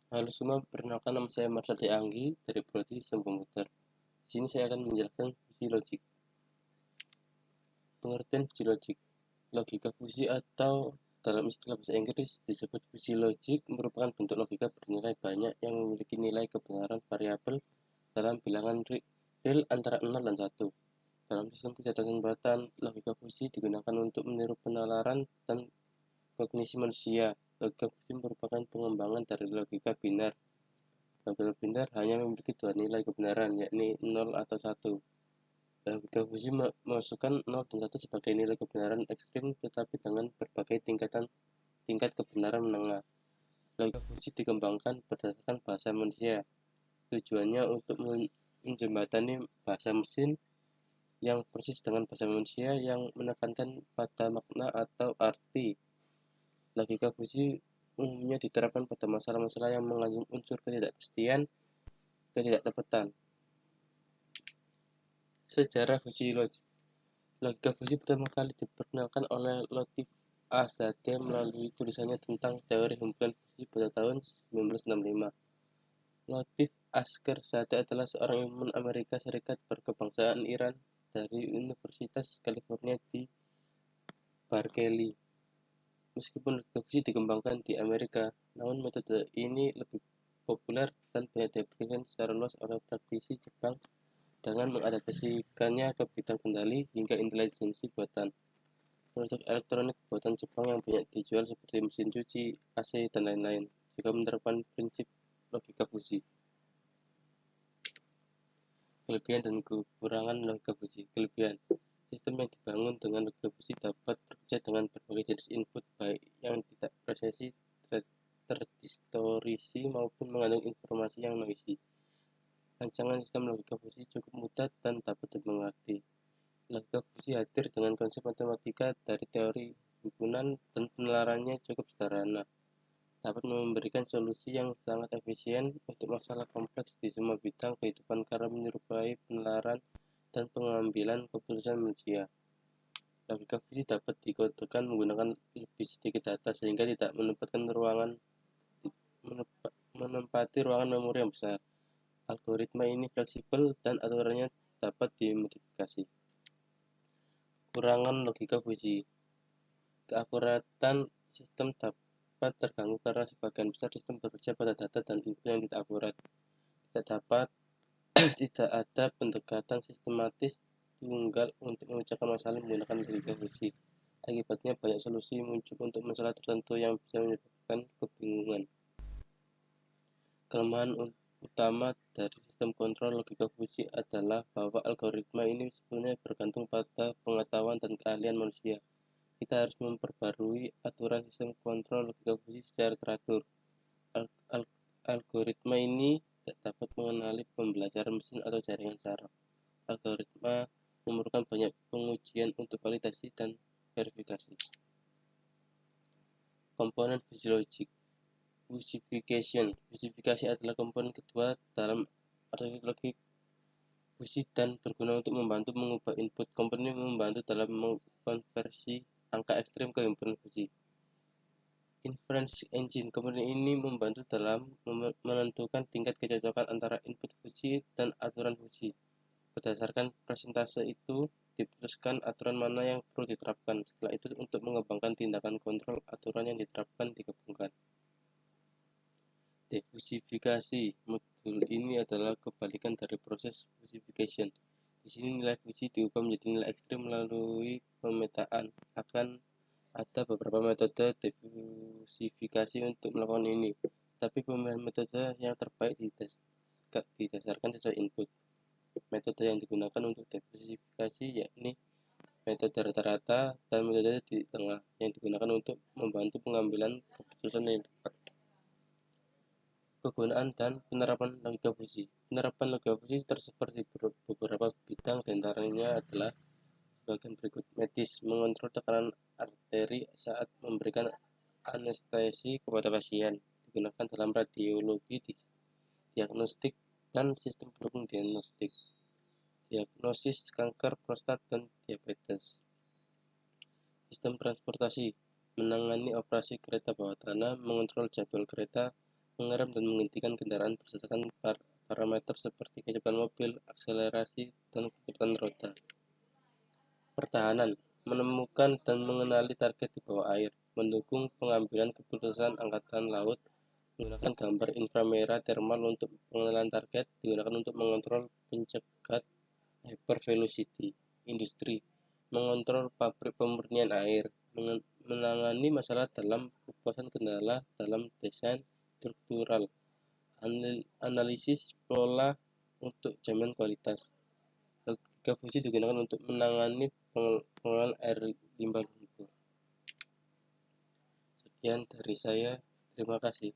Halo semua, perkenalkan nama saya Marsadi Anggi dari Prodi Sistem Komputer. Di sini saya akan menjelaskan fungsi logik. Pengertian fungsi logik. Logika fungsi atau dalam istilah bahasa Inggris disebut fungsi logik merupakan bentuk logika bernilai banyak yang memiliki nilai kebenaran variabel dalam bilangan real antara 0 dan 1. Dalam sistem kecerdasan buatan, logika fungsi digunakan untuk meniru penalaran dan kognisi manusia. Logika fungsi merupakan pengembangan dari logika biner. Logika biner hanya memiliki dua nilai kebenaran, yakni 0 atau 1. Logika fungsi memasukkan 0 dan 1 sebagai nilai kebenaran ekstrim tetapi dengan berbagai tingkat kebenaran menengah. Logika fungsi dikembangkan berdasarkan bahasa manusia. Tujuannya untuk menjembatani bahasa mesin yang persis dengan bahasa manusia yang menekankan pada makna atau arti. Logika fungsi umumnya diterapkan pada masalah-masalah yang mengandung unsur ketidakpastian, ketidaktepatan. Sejarah fungsi logik. Logika fungsi pertama kali diperkenalkan oleh Latif Azadeh melalui tulisannya tentang teori himpunan fungsi pada tahun 1965. Latif Ashkerzadeh adalah seorang ilmuwan Amerika Serikat berkebangsaan Iran dari Universitas California di Berkeley. Meskipun logika fungsi dikembangkan di Amerika, namun metode ini lebih populer dan banyak diaplikasikan secara luas oleh praktisi Jepang dengan mengadaptasikannya ke bidang kendali hingga intelijensi buatan. Produk elektronik buatan Jepang yang banyak dijual seperti mesin cuci, AC, dan lain-lain juga menerapkan prinsip logika fungsi. Kelebihan dan kekurangan logika fungsi. Kelebihan: sistem yang dibangun dengan logika fungsi dapat bekerja dengan berbagai jenis input, baik yang tidak presisi, terdistorsi, maupun mengandung informasi yang noisy. Rancangan sistem logika fungsi cukup mudah dan dapat dimengerti. Logika fungsi hadir dengan konsep matematika dari teori himpunan dan penalarannya cukup sederhana. Dapat memberikan solusi yang sangat efisien untuk masalah kompleks di semua bidang kehidupan karena menyerupai penalaran dan pengambilan keputusan manusia. Logika fungsi dapat dikodekan menggunakan lebih sedikit data sehingga tidak menempati ruangan memori yang besar. Algoritma ini fleksibel dan aturannya dapat dimodifikasi. Kekurangan logika fungsi. Keakuratan sistem dapat terganggu karena sebagian besar sistem bekerja pada data dan input yang tidak akurat. Tidak ada pendekatan sistematis tunggal untuk memecahkan masalah menggunakan logika fungsi. Akibatnya banyak solusi muncul untuk masalah tertentu yang bisa menyebabkan kebingungan. Kelemahan utama dari sistem kontrol logika fungsi adalah bahwa algoritma ini sebenarnya bergantung pada pengetahuan dan keahlian manusia. Kita harus memperbarui aturan sistem kontrol logika fungsi secara teratur. Algoritma ini tidak dapat mengenali pembelajaran mesin atau jaringan saraf. Algoritma memerlukan banyak pengujian untuk validasi dan verifikasi. Komponen fisiologik. Fusifikasi adalah komponen kedua dalam arti fungsi dan berguna untuk membantu mengubah input. Komponen ini membantu dalam mengkonversi angka ekstrim ke himpunan fungsi. Inference engine. Komponen ini membantu dalam menentukan tingkat kecocokan antara input fungsi dan aturan fungsi. Berdasarkan persentase itu, diputuskan aturan mana yang perlu diterapkan. Setelah itu, untuk mengembangkan tindakan kontrol, aturan yang diterapkan digabungkan. Defusifikasi. Modul ini adalah kebalikan dari proses fusification. Di sini nilai fungsi diubah menjadi nilai ekstrim melalui pemetaan. Akan ada beberapa metode defusifikasi untuk melakukan ini, tapi pemilihan metode yang terbaik didasarkan sesuai input. Metode yang digunakan untuk defusifikasi yakni metode rata-rata dan metode di tengah yang digunakan untuk membantu pengambilan keputusan yang tepat. Kegunaan dan penerapan logika fungsi. Penerapan logika fungsi tersebar di beberapa bidang, diantaranya adalah bagian berikut: medis, mengontrol tekanan arteri saat memberikan anestesi kepada pasien, digunakan dalam radiologi, diagnostik, dan sistem pendukung diagnostik, diagnosis kanker prostat dan diabetes. Sistem transportasi, menangani operasi kereta bawah tanah, mengontrol jadwal kereta, mengerem dan menghentikan kendaraan berdasarkan parameter seperti kecepatan mobil, akselerasi, dan kecepatan roda. Pertahanan, menemukan dan mengenali target di bawah air, mendukung pengambilan keputusan angkatan laut, menggunakan gambar inframerah thermal untuk pengenalan target, digunakan untuk mengontrol pencegat hypervelocity. Industri, mengontrol pabrik pemurnian air, menangani masalah dalam kepuasan kendala dalam desain struktural, analisis pola untuk jaminan kualitas. Logika fusi digunakan untuk menangani pengelolaan air limbah lumpur. Sekian dari saya, terima kasih.